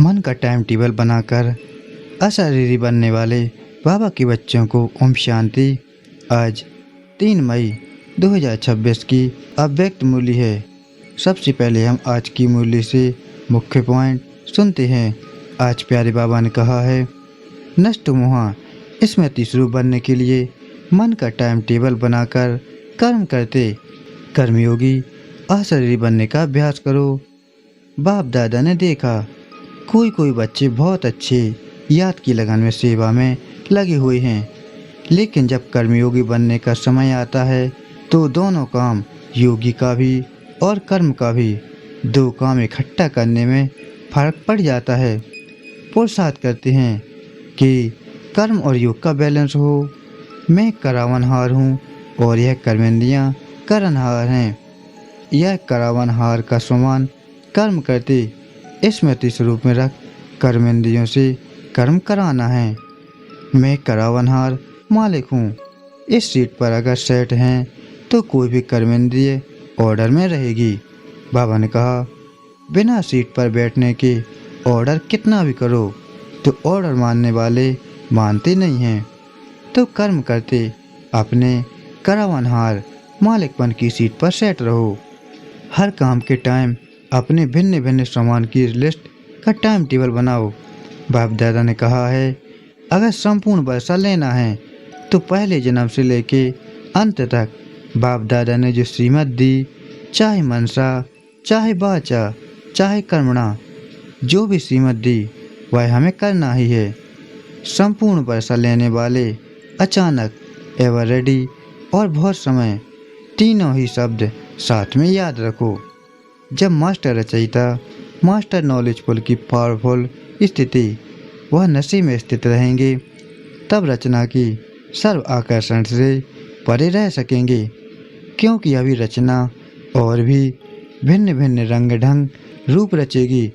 मन का time table बनाकर अशरीरी बनने वाले बाबा के बच्चों को ओम शांति। आज 3 मई 2026 की अव्यक्त मूल्य है। सबसे पहले हम आज की मूल्य से मुख्य पॉइंट सुनते हैं। आज प्यारे बाबा ने कहा है, नष्ट मोह स्मृति स्वरूप बनने के लिए मन का टाइम टेबल बनाकर कर्म करते कर्मयोगी अशरीरी बनने का अभ्यास करो। बाप दादा ने देखा कोई बच्चे बहुत अच्छे याद की लगन में सेवा में लगे हुए हैं, लेकिन जब कर्मयोगी बनने का समय आता है तो दोनों काम, योगी का भी और कर्म का भी, दो काम इकट्ठा करने में फर्क पड़ जाता है। पुरुषार्थ करते हैं कि कर्म और योग का बैलेंस हो। मैं करावनहार हूँ और यह कर्मेंद्रियाँ करनहार हैं। यह करावनहार का समान कर्म करते स्मृति स्वरूप में रख कर्मेंद्रियों से कर्म कराना है। मैं करावनहार मालिक हूँ। इस सीट पर अगर सेट हैं तो कोई भी कर्मेंद्रिय ऑर्डर में रहेगी। बाबा ने कहा, बिना सीट पर बैठने के ऑर्डर कितना भी करो तो ऑर्डर मानने वाले मानते नहीं हैं। तो कर्म करते अपने करावनहार मालिकपन की सीट पर सेट रहो। हर काम के टाइम अपने भिन्न भिन्न सामान की लिस्ट का टाइम टेबल बनाओ। बाप दादा ने कहा है, अगर संपूर्ण वर्षा लेना है तो पहले जन्म से लेके अंत तक बाप दादा ने जो श्रीमत दी, चाहे मनसा, चाहे वाचा, चाहे कर्मणा, जो भी श्रीमत दी वह हमें करना ही है। संपूर्ण वर्षा लेने वाले अचानक, एवर रेडी और बहुत समय, तीनों ही शब्द साथ में याद रखो। जब मास्टर रचयिता, मास्टर नॉलेजफुल की पावरफुल स्थिति वह नशे में स्थित रहेंगे, तब रचना की सर्व आकर्षण से परे रह सकेंगे, क्योंकि अभी रचना और भी भिन्न भिन्न रंग ढंग रूप रचेगी।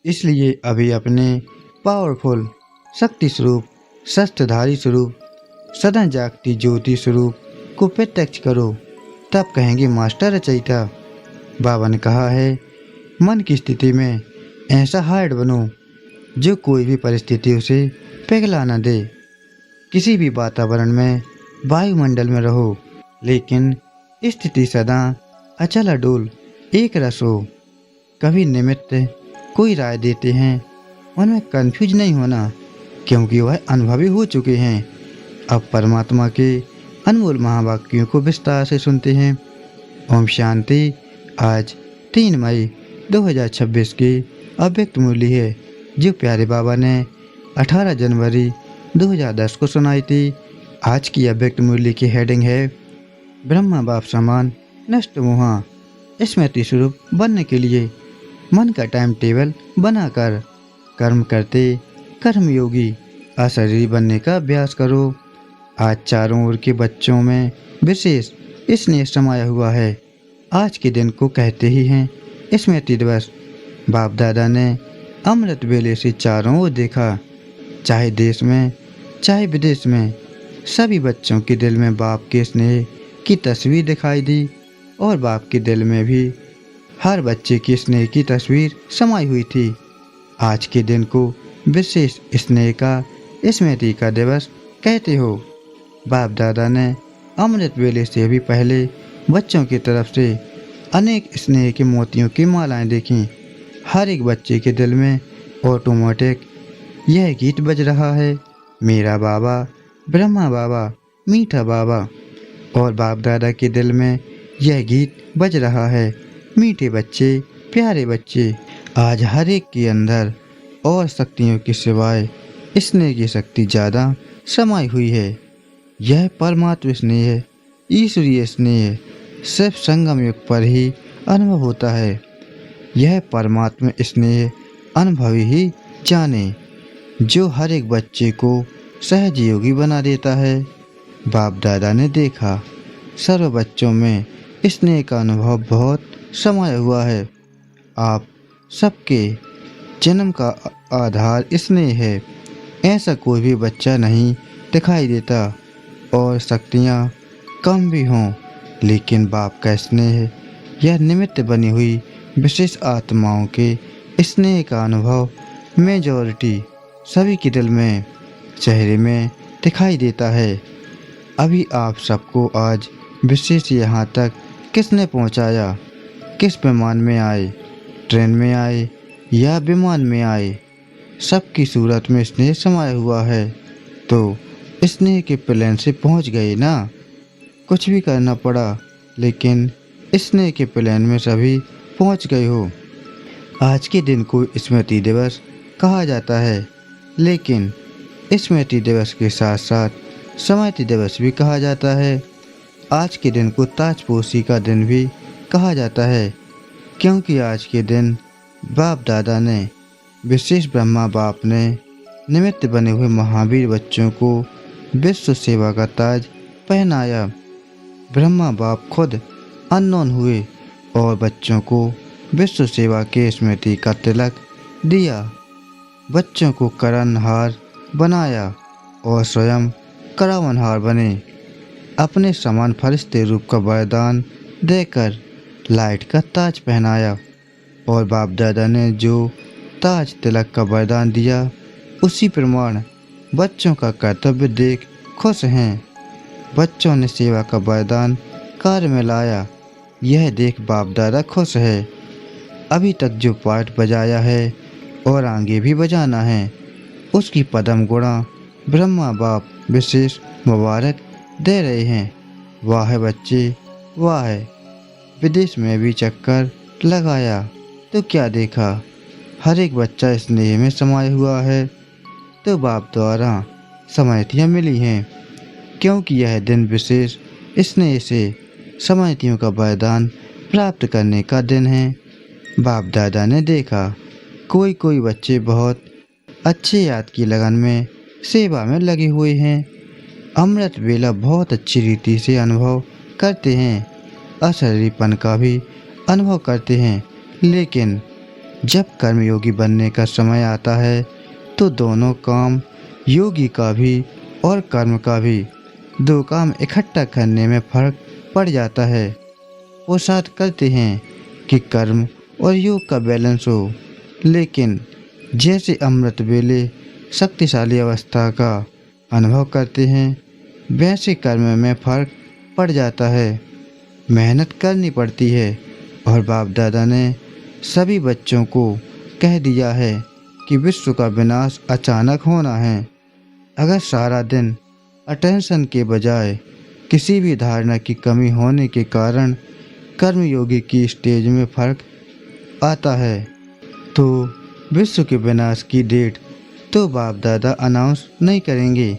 इसलिए अभी अपने पावरफुल शक्ति स्वरूप, शस्त्रधारी स्वरूप, सदा जागती ज्योति स्वरूप को प्रत्यक्ष करो, तब कहेंगे मास्टर रचयिता। बाबा ने कहा है, मन की स्थिति में ऐसा हार्ड बनो जो कोई भी परिस्थिति उसे पिघला न दे। किसी भी वातावरण में, वायुमंडल में रहो, लेकिन स्थिति सदा अचल अडोल एक रस हो। कभी निमित्त कोई राय देते हैं, उनमें कंफ्यूज नहीं होना, क्योंकि वह अनुभवी हो चुके हैं। अब परमात्मा के अनमोल महावाक्यों को विस्तार से सुनते हैं। ओम शांति। आज 3 मई 2026 की अव्यक्त मूल्य है, जो प्यारे बाबा ने 18 जनवरी 2010 को सुनाई थी। आज की अव्यक्त मूल्य की हेडिंग है, ब्रह्मा बाप समान नष्ट मोह स्मृति स्वरूप बनने के लिए मन का टाइम टेबल बनाकर कर्म करते कर्मयोगी अशरीरी बनने का अभ्यास करो। आज चारों ओर के बच्चों में विशेष स्नेह समाया हुआ है। आज के दिन को कहते ही हैं स्मृति दिवस। बाप दादा ने अमृत वेले से चारों ओर देखा, चाहे देश में चाहे विदेश में, सभी बच्चों के दिल में बाप के स्नेह की तस्वीर दिखाई दी, और बाप के दिल में भी हर बच्चे की स्नेह की तस्वीर समाई हुई थी। आज के दिन को विशेष स्नेह का, स्मृति का दिवस कहते हो। बाप दादा ने अमृत वेले से भी पहले बच्चों की तरफ से अनेक स्नेह के मोतियों की मालाएं देखीं। हर एक बच्चे के दिल में ऑटोमेटिक यह गीत बज रहा है, मेरा बाबा ब्रह्मा बाबा मीठा बाबा। और बाप दादा के दिल में यह गीत बज रहा है, मीठे बच्चे प्यारे बच्चे। आज हर एक के अंदर और शक्तियों के सिवाय स्नेह की शक्ति ज़्यादा समाई हुई है। यह परमात्मा स्नेह है, ईश्वरीय स्नेह सिर्फ संगम युग पर ही अनुभव होता है। यह परमात्मा स्नेह अनुभवी ही जाने, जो हर एक बच्चे को सहज योगी बना देता है। बाप दादा ने देखा सर्व बच्चों में स्नेह का अनुभव बहुत समाया हुआ है। आप सबके जन्म का आधार स्नेह है। ऐसा कोई भी बच्चा नहीं दिखाई देता, और शक्तियाँ कम भी हों, लेकिन बाप का स्नेह यह निमित्त बनी हुई विशेष आत्माओं के स्नेह का अनुभव मेजॉरिटी सभी के दिल में, चेहरे में दिखाई देता है। अभी आप सबको आज विशेष यहाँ तक किसने पहुँचाया? किस विमान में आए? ट्रेन में आए या विमान में आए? सबकी सूरत में स्नेह समाया हुआ है, तो स्नेह के प्लेन से पहुँच गए ना। कुछ भी करना पड़ा, लेकिन स्नेह के प्लेन में सभी पहुँच गए हो। आज के दिन को स्मृति दिवस कहा जाता है, लेकिन स्मृति दिवस के साथ साथ स्मृति दिवस भी कहा जाता है। आज के दिन को ताजपोशी का दिन भी कहा जाता है, क्योंकि आज के दिन बाप दादा ने, विशेष ब्रह्मा बाप ने निमित्त बने हुए महावीर बच्चों को विश्व सेवा का ताज पहनाया। ब्रह्मा बाप खुद अननोन हुए और बच्चों को विश्व सेवा के स्मृति का तिलक दिया। बच्चों को करणहार बनाया और स्वयं करावनहार बने। अपने समान फरिश्ते रूप का वरदान देकर लाइट का ताज पहनाया और बाप दादा ने जो ताज तिलक का वरदान दिया, उसी प्रमाण बच्चों का कर्तव्य देख खुश हैं। बच्चों ने सेवा का वरदान कार्य में लाया, यह देख बाप दादा खुश है। अभी तक जो पाठ बजाया है और आगे भी बजाना है, उसकी पदम गुणा ब्रह्मा बाप विशेष मुबारक दे रहे हैं। वाह बच्चे वाह। विदेश में भी चक्कर लगाया तो क्या देखा? हर एक बच्चा स्नेह में समाया हुआ है, तो बाप द्वारा समाइतियाँ मिली हैं, क्योंकि यह दिन विशेष स्नेह से समाइतियों का वरदान प्राप्त करने का दिन है। बाप दादा ने देखा कोई कोई बच्चे बहुत अच्छे याद की लगन में सेवा में लगे हुए हैं। अमृत वेला बहुत अच्छी रीति से अनुभव करते हैं, अशरीरीपन का भी अनुभव करते हैं, लेकिन जब कर्मयोगी बनने का समय आता है तो दोनों काम, योगी का भी और कर्म का भी, दो काम इकट्ठा करने में फर्क पड़ जाता है। वो साथ करते हैं कि कर्म और योग का बैलेंस हो, लेकिन जैसे अमृत वेले शक्तिशाली अवस्था का अनुभव करते हैं, वैसे कर्म में फर्क पड़ जाता है। मेहनत करनी पड़ती है और बाप दादा ने सभी बच्चों को कह दिया है कि विश्व का विनाश अचानक होना है। अगर सारा दिन अटेंशन के बजाय किसी भी धारणा की कमी होने के कारण कर्मयोगी की स्टेज में फर्क आता है, तो विश्व के विनाश की डेट तो बाप दादा अनाउंस नहीं करेंगे,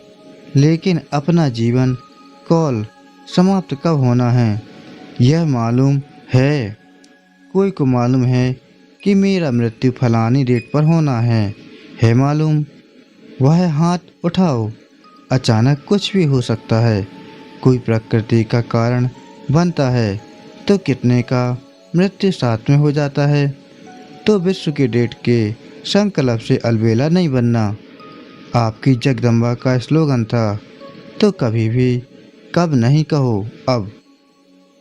लेकिन अपना जीवन कॉल समाप्त कब होना है यह मालूम है। कोई को मालूम है कि मेरा मृत्यु फलानी डेट पर होना है मालूम? वह हाथ उठाओ। अचानक कुछ भी हो सकता है। कोई प्रकृति का कारण बनता है तो कितने का मृत्यु साथ में हो जाता है। तो विश्व के डेट के संकल्प से अलबेला नहीं बनना आपकी जगदम्बा का स्लोगन था, तो कभी भी कब नहीं कहो अब।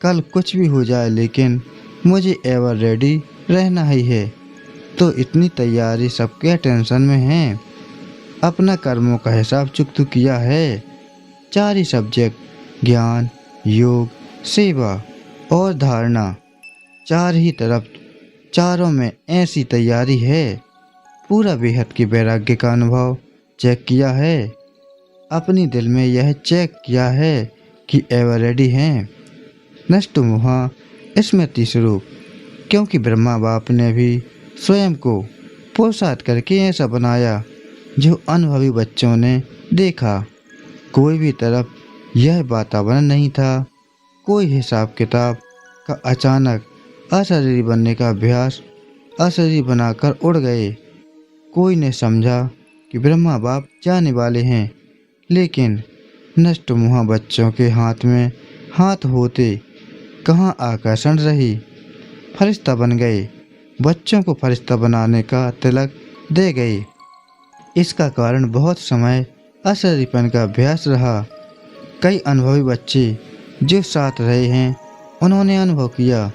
कल कुछ भी हो जाए, लेकिन मुझे एवर रेडी रहना ही है। तो इतनी तैयारी सबके टेंशन में है। अपना कर्मों का हिसाब चुकता किया है। 4 ही सब्जेक्ट, ज्ञान, योग, सेवा और धारणा, 4 ही तरफ, चारों में ऐसी तैयारी है। पूरा बेहद के वैराग्य का अनुभव चेक किया है। अपनी दिल में यह चेक किया है कि एवर रेडी हैं। नष्ट मुहा स्मृति स्वरूप, क्योंकि ब्रह्मा बाप ने भी स्वयं को पुरुषार्थ करके ऐसा बनाया जो अनुभवी बच्चों ने देखा। कोई भी तरफ यह वातावरण नहीं था। कोई हिसाब किताब का अचानक अशरीरी बनने का अभ्यास अशरीरी बनाकर उड़ गए। कोई ने समझा कि ब्रह्मा बाप जाने वाले हैं, लेकिन नष्ट मुहा बच्चों के हाथ में हाथ होते कहाँ आकर्षण रही। फरिश्ता बन गए। बच्चों को फरिश्ता बनाने का तिलक दे गए। इसका कारण बहुत समय अशरीरीपन का अभ्यास रहा। कई अनुभवी बच्चे जो साथ रहे हैं, उन्होंने अनुभव किया,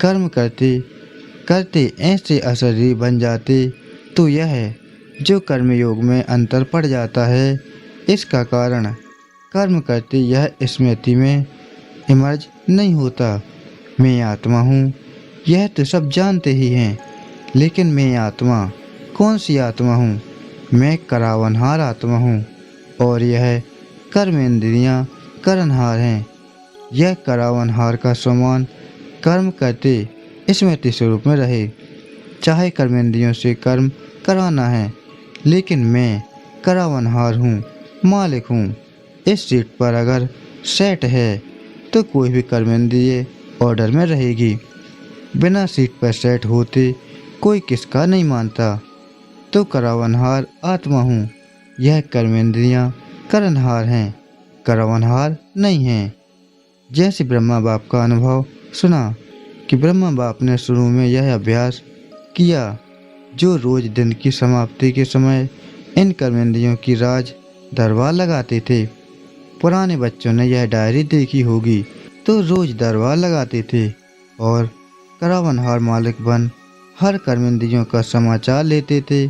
कर्म करते करते ऐसे अशरीरी बन जाते तो यह है जो कर्मयोग में अंतर पड़ जाता है, इसका कारण कर्म करते यह स्मृति में इमर्ज नहीं होता। मैं आत्मा हूँ, यह तो सब जानते ही हैं, लेकिन मैं आत्मा कौन सी आत्मा हूँ? मैं करावनहार आत्मा हूँ और यह कर्मेंद्रियाँ करनहार हैं। यह करावनहार का समान कर्म करते स्मृति स्वरूप में रहे, चाहे कर्मेंद्रियों से कर्म कराना है, लेकिन मैं करावनहार हूँ, मालिक हूँ। इस सीट पर अगर सेट है तो कोई भी कर्मेंद्रिय ऑर्डर में रहेगी। बिना सीट पर सेट होते कोई किसका नहीं मानता। तो करावनहार आत्मा हूँ, यह कर्मेंद्रियाँ करनहार हैं, करावनहार नहीं हैं। जैसे ब्रह्मा बाप का अनुभव सुना कि ब्रह्मा बाप ने शुरू में यह अभ्यास किया, जो रोज दिन की समाप्ति के समय इन कर्मेंद्रियों की राज दरबार लगाते थे। पुराने बच्चों ने यह डायरी देखी होगी, तो रोज दरबार लगाते थे और करावनहार मालिक बन हर कर्मेंद्रियों का समाचार लेते थे,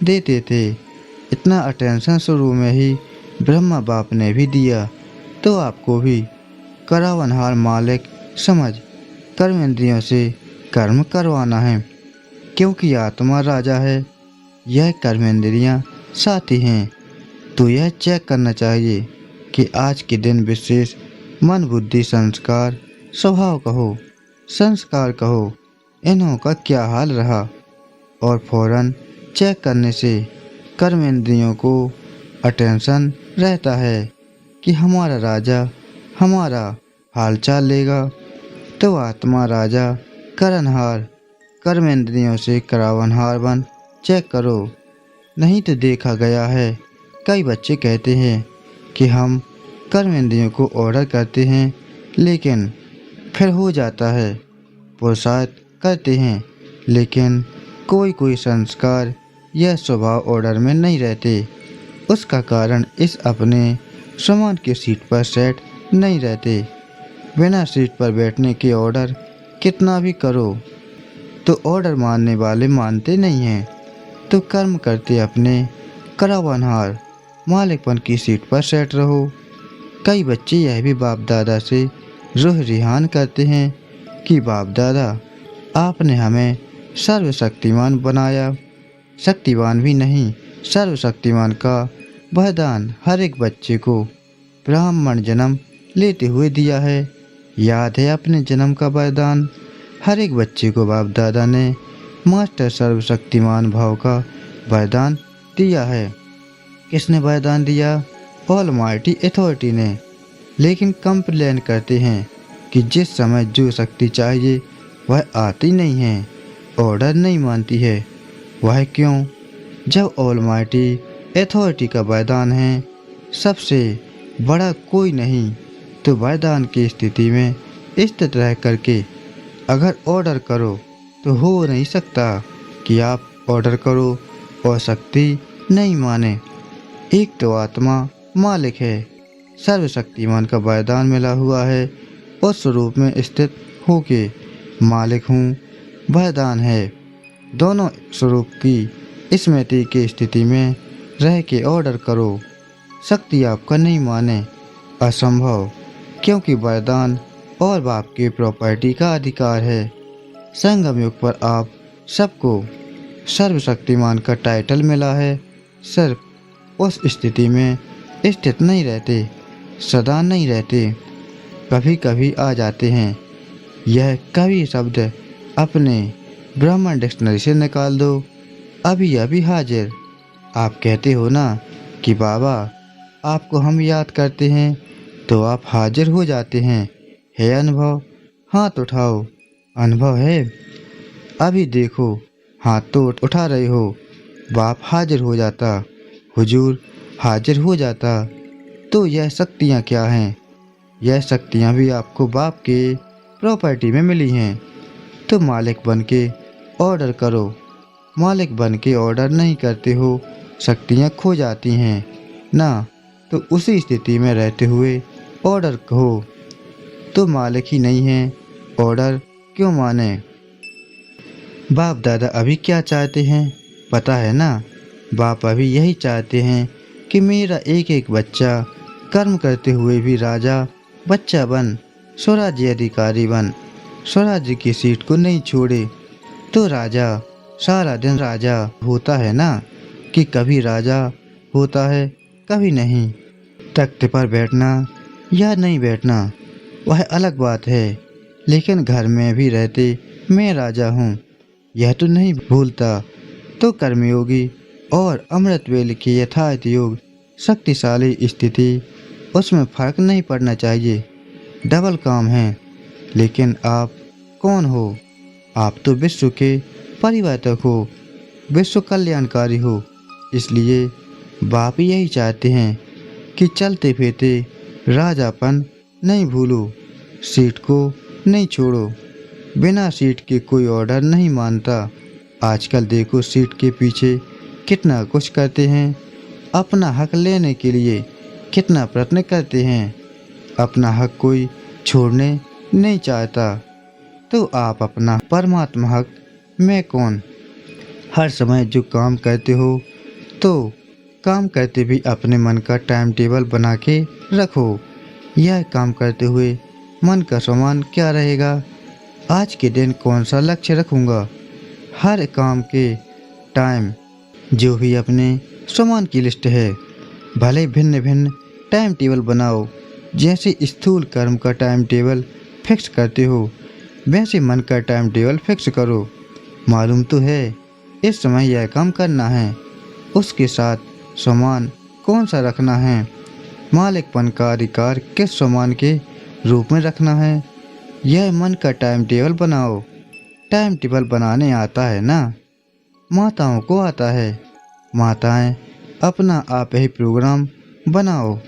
देते थे। इतना अटेंशन शुरू में ही ब्रह्मा बाप ने भी दिया, तो आपको भी करावनहार मालिक समझ कर्मेंद्रियों से कर्म करवाना है, क्योंकि आत्मा राजा है, यह कर्मेंद्रियाँ साथी हैं। तो यह चेक करना चाहिए कि आज के दिन विशेष मन बुद्धि संस्कार स्वभाव कहो, संस्कार कहो, इन्हों का क्या हाल रहा, और फौरन चेक करने से कर्मेंद्रियों को अटेंशन रहता है कि हमारा राजा हमारा हालचाल लेगा। तो आत्मा राजा करनहार, कर्मेंद्रियों से करावनहार बन चेक करो। नहीं तो देखा गया है, कई बच्चे कहते हैं कि हम कर्मेंद्रियों को ऑर्डर करते हैं, लेकिन फिर हो जाता है, पुरुषार्थ करते हैं, लेकिन कोई कोई संस्कार यह स्वभाव ऑर्डर में नहीं रहते। उसका कारण इस अपने समान की सीट पर सेट नहीं रहते। बिना सीट पर बैठने के ऑर्डर कितना भी करो तो ऑर्डर मानने वाले मानते नहीं हैं। तो कर्म करते अपने करावनहार मालिकपन की सीट पर सेट रहो। कई बच्चे यह भी बाप दादा से रूह रिहान करते हैं कि बाप दादा आपने हमें सर्वशक्तिमान बनाया। शक्तिवान भी नहीं, सर्वशक्तिमान का वरदान हर एक बच्चे को ब्राह्मण जन्म लेते हुए दिया है। याद है अपने जन्म का वरदान? हर एक बच्चे को बाप दादा ने मास्टर सर्वशक्तिमान भाव का वरदान दिया है। किसने वरदान दिया? ऑलमाइटी अथॉरिटी ने। लेकिन कंप्लेन करते हैं कि जिस समय जो शक्ति चाहिए वह आती नहीं है, ऑर्डर नहीं मानती है। वह क्यों? जब ऑलमाइटी अथॉरिटी का वरदान है, सबसे बड़ा कोई नहीं, तो वरदान की स्थिति में स्थित रह करके अगर ऑर्डर करो तो हो नहीं सकता कि आप ऑर्डर करो और शक्ति नहीं माने। एक तो आत्मा मालिक है, सर्वशक्तिमान का वरदान मिला हुआ है, उस स्वरूप में स्थित होके मालिक हूँ, वरदान है। दोनों स्वरूप की स्मृति की स्थिति में रह के ऑर्डर करो। शक्ति आपका नहीं माने, असंभव, क्योंकि वरदान और बाप की प्रॉपर्टी का अधिकार है। संगम युग पर आप सबको सर्वशक्तिमान का टाइटल मिला है, सिर्फ उस स्थिति में स्थित नहीं रहते, सदा नहीं रहते, कभी कभी आ जाते हैं। यह कभी शब्द अपने ब्राह्मण डिक्शनरी से निकाल दो, अभी अभी हाजिर। आप कहते हो ना कि बाबा आपको हम याद करते हैं, तो आप हाजिर हो जाते हैं। है अनुभव? हाथ उठाओ। अनुभव है? अभी देखो, हाथ तो उठा रहे हो। बाप हाजिर हो जाता, हुजूर हाजिर हो जाता। तो यह शक्तियाँ क्या हैं? यह शक्तियाँ भी आपको बाप के प्रॉपर्टी में मिली हैं। तो मालिक बन के ऑर्डर करो। मालिक बन के ऑर्डर नहीं करते हो, शक्तियाँ खो जाती हैं ना। तो उसी स्थिति में रहते हुए ऑर्डर कहो। तो मालिक ही नहीं है, ऑर्डर क्यों माने? बाप दादा अभी क्या चाहते हैं? पता है ना, बाप अभी यही चाहते हैं कि मेरा एक एक बच्चा कर्म करते हुए भी राजा बच्चा बन, स्वराज्य अधिकारी बन, स्वराज्य की सीट को नहीं छोड़े। तो राजा सारा दिन राजा होता है ना, कि कभी राजा होता है कभी नहीं। तख्त पर बैठना या नहीं बैठना वह अलग बात है, लेकिन घर में भी रहते मैं राजा हूँ यह तो नहीं भूलता। तो कर्मयोगी और अमृतवेल के यथार्थ योग शक्तिशाली स्थिति, उसमें फर्क नहीं पड़ना चाहिए। डबल काम है। लेकिन आप कौन हो? आप तो विश्व के परिवर्तक हो, विश्व कल्याणकारी हो। इसलिए बाप यही चाहते हैं कि चलते फिरते राजापन नहीं भूलो, सीट को नहीं छोड़ो। बिना सीट के कोई ऑर्डर नहीं मानता। आजकल देखो सीट के पीछे कितना कुछ करते हैं, अपना हक लेने के लिए कितना प्रयत्न करते हैं। अपना हक कोई छोड़ने नहीं चाहता। तो आप अपना परमात्मा हक मैं कौन, हर समय जो काम करते हो, तो काम करते भी अपने मन का टाइम टेबल बना के रखो। यह काम करते हुए मन का सामान क्या रहेगा, आज के दिन कौन सा लक्ष्य रखूँगा। हर काम के टाइम जो भी अपने सामान की लिस्ट है, भले भिन्न भिन्न टाइम टेबल बनाओ। जैसे स्थूल कर्म का टाइम टेबल फिक्स करते हो, वैसे मन का टाइम टेबल फिक्स करो। मालूम तो है इस समय यह काम करना है, उसके साथ सामान कौन सा रखना है, मालिकपन का अधिकार किस सामान के रूप में रखना है। यह मन का टाइम टेबल बनाओ। टाइम टेबल बनाने आता है ना, माताओं को आता है। माताएं अपना आप ही प्रोग्राम बनाओ।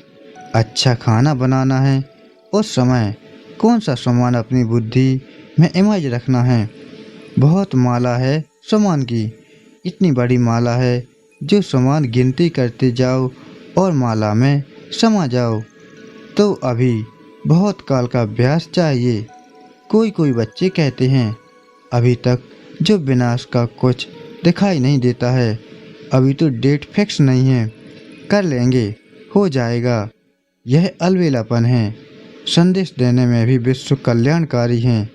अच्छा खाना बनाना है, उस समय कौन सा सामान अपनी बुद्धि में इमेज रखना है। बहुत माला है सामान की, इतनी बड़ी माला है जो सामान गिनती करते जाओ और माला में समा जाओ। तो अभी बहुत काल का अभ्यास चाहिए। कोई बच्चे कहते हैं अभी तक जो विनाश का कुछ दिखाई नहीं देता है, अभी तो डेट फिक्स नहीं है, कर लेंगे, हो जाएगा। यह अलबेलापन है। संदेश देने में भी विश्व कल्याणकारी हैं।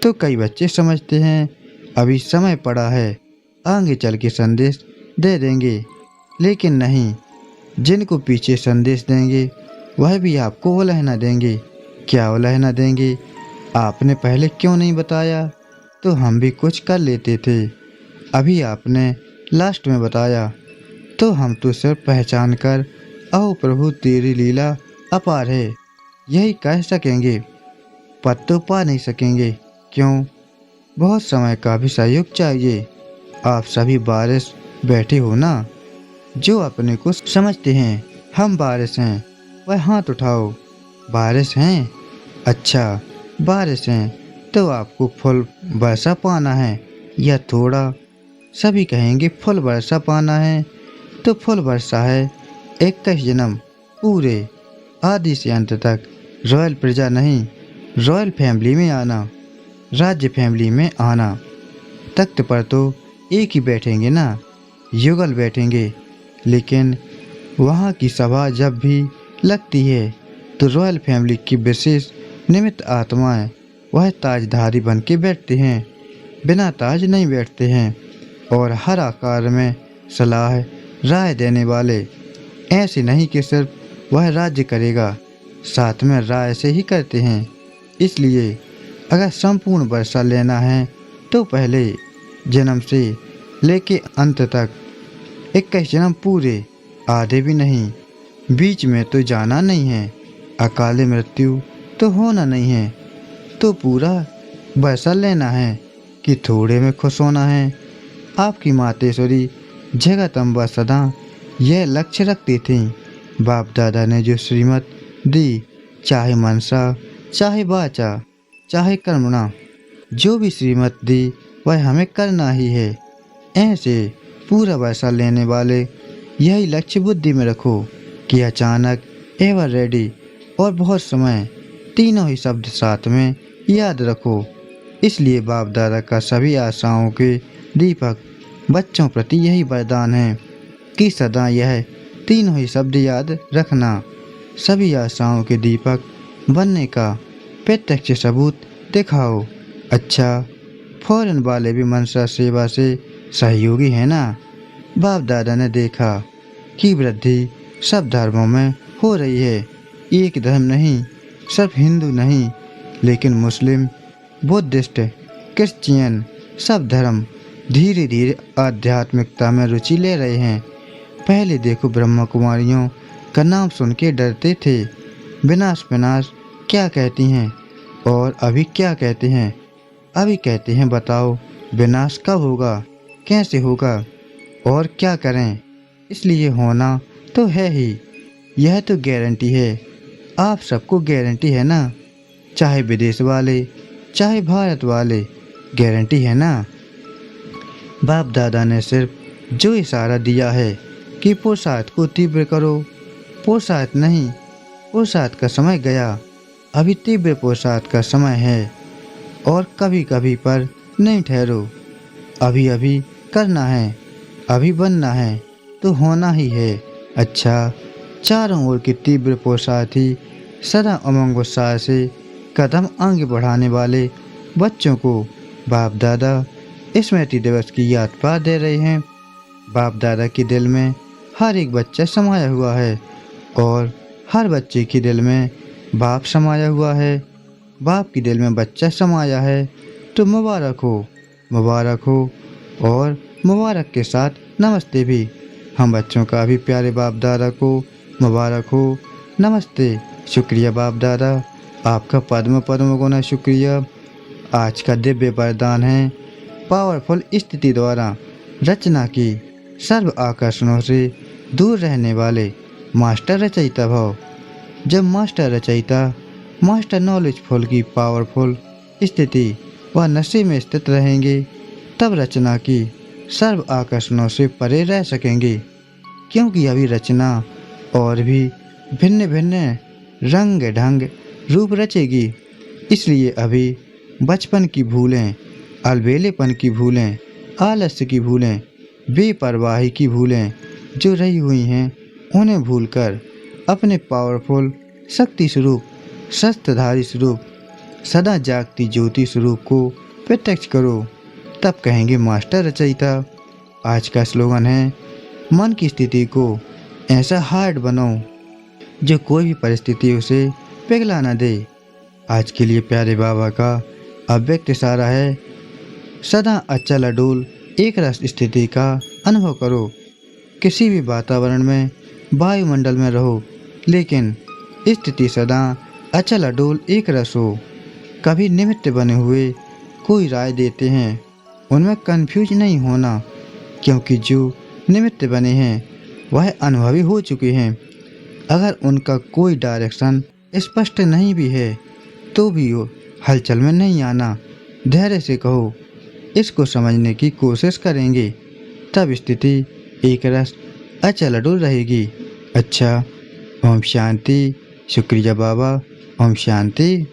तो कई बच्चे समझते हैं अभी समय पड़ा है, आगे चल के संदेश दे देंगे। लेकिन नहीं, जिनको पीछे संदेश देंगे वह भी आपको उलझना देंगे। क्या उलझना देंगे, आपने पहले क्यों नहीं बताया, तो हम भी कुछ कर लेते थे। अभी आपने लास्ट में बताया तो हम तो सिर्फ पहचान कर आओ प्रभु तेरी लीला अपार है यही कह सकेंगे। पद तो पा नहीं सकेंगे, क्यों, बहुत समय का भी सहयोग चाहिए। आप सभी बारिश बैठे हो ना, जो अपने को समझते हैं हम बारिश हैं, वह हाथ उठाओ। बारिश हैं, अच्छा बारिश हैं, तो आपको फुल वर्षा पाना है या थोड़ा। सभी कहेंगे फुल वर्षा पाना है, तो फुल वर्षा है 21 जन्म पूरे, आदि से अंत तक। रॉयल प्रजा नहीं, रॉयल फैमिली में आना, राज्य फैमिली में आना। तख्त पर तो एक ही बैठेंगे ना, युगल बैठेंगे। लेकिन वहाँ की सभा जब भी लगती है तो रॉयल फैमिली की विशेष निमित्त आत्माएं वह ताजधारी बन के बैठते हैं, बिना ताज नहीं बैठते हैं। और हर आकार में सलाह राय देने वाले, ऐसे नहीं कि सिर्फ वह राज्य करेगा, साथ में राय से ही करते हैं। इसलिए अगर संपूर्ण वर्षा लेना है तो पहले जन्म से लेके अंत तक 21 जन्म पूरे, आधे भी नहीं। बीच में तो जाना नहीं है, अकाले मृत्यु तो होना नहीं है। तो पूरा वर्षा लेना है कि थोड़े में खुश होना है। आपकी मातेश्वरी जगदम्बा सदा यह लक्ष्य रखती थी। बाप दादा ने जो श्रीमत दी, चाहे मनसा, चाहे वाचा, चाहे कर्मणा, जो भी श्रीमत दी वह हमें करना ही है। ऐसे पूरा वर्षा लेने वाले यही लक्ष्य बुद्धि में रखो कि अचानक, एवर रेडी और बहुत समय, तीनों ही शब्द साथ में याद रखो। इसलिए बाप दादा का सभी आशाओं के दीपक बच्चों प्रति यही वरदान है कि सदा यह तीनों ही शब्द याद रखना। सभी आशाओं के दीपक बनने का प्रत्यक्ष सबूत दिखाओ। अच्छा, फौरन वाले भी मनसा सेवा से सहयोगी है ना। बाप दादा ने देखा कि वृद्धि सब धर्मों में हो रही है। एक धर्म नहीं, सिर्फ हिंदू नहीं, लेकिन मुस्लिम, बुद्धिस्ट, क्रिश्चियन, सब धर्म धीरे धीरे आध्यात्मिकता में रुचि ले रहे हैं। पहले देखो, ब्रह्मा कुमारियों का नाम सुन के डरते थे। विनाश विनाश क्या कहती हैं, और अभी क्या कहते हैं? अभी कहते हैं बताओ विनाश कब होगा, कैसे होगा और क्या करें। इसलिए होना तो है ही, यह तो गारंटी है। आप सबको गारंटी है ना, चाहे विदेश वाले चाहे भारत वाले, गारंटी है ना। बाप दादा ने सिर्फ जो इशारा दिया है कि पुरुषार्थ को तीव्र करो, पुरुषार्थ नहीं, पुरुषार्थ का समय गया, अभी तीव्र पुरुषार्थ का समय है। और कभी कभी पर नहीं ठहरो, अभी अभी करना है, अभी बनना है तो होना ही है। अच्छा, चारों ओर की तीव्र पुरुषार्थ ही सदा उमंग उत्साह से कदम आगे बढ़ाने वाले बच्चों को बाप दादा स्मृति दिवस की याद पा दे रहे हैं। बाप दादा के दिल में हर एक बच्चा समाया हुआ है, और हर बच्चे के दिल में बाप समाया हुआ है। बाप के दिल में बच्चा समाया है तो मुबारक हो, मुबारक हो। और मुबारक के साथ नमस्ते भी। हम बच्चों का भी प्यारे बाप दादा को मुबारक हो, नमस्ते। शुक्रिया बाप दादा, आपका पद्म पद्म गुना शुक्रिया। आज का दिव्य वरदान है पावरफुल स्थिति द्वारा रचना की सर्व आकर्षणों से दूर रहने वाले मास्टर रचयिता भाव। जब मास्टर रचयिता मास्टर नॉलेजफुल की पावरफुल स्थिति व नशे में स्थित रहेंगे, तब रचना की सर्व आकर्षणों से परे रह सकेंगे। क्योंकि अभी रचना और भी भिन्न भिन्न रंग ढंग रूप रचेगी। इसलिए अभी बचपन की भूलें, अलबेलेपन की भूलें, आलस्य की भूलें, बेपरवाही की भूलें जो रही हुई हैं, उन्हें भूलकर अपने पावरफुल शक्ति स्वरूप, शस्त्रधारी स्वरूप, सदा जागती ज्योति स्वरूप को प्रत्यक्ष करो। तब कहेंगे मास्टर रचयिता। आज का स्लोगन है, मन की स्थिति को ऐसा हार्ड बनाओ जो कोई भी परिस्थिति उसे पिघला न दे। आज के लिए प्यारे बाबा का अव्यक्त इशारा है, सदा अचल अडोल एक रस स्थिति का अनुभव करो। किसी भी वातावरण में, वायुमंडल में रहो, लेकिन स्थिति सदा अचल अडोल एक रस हो। कभी निमित्त बने हुए कोई राय देते हैं, उनमें कंफ्यूज नहीं होना, क्योंकि जो निमित्त बने हैं वह अनुभवी हो चुके हैं। अगर उनका कोई डायरेक्शन स्पष्ट नहीं भी है तो भी वो हलचल में नहीं आना, धैर्य से कहो, इसको समझने की कोशिश करेंगे, तब स्थिति एक रस अचल अडोल रहेगी। अच्छा, ओम शांति। शुक्रिया बाबा। ओम शांति।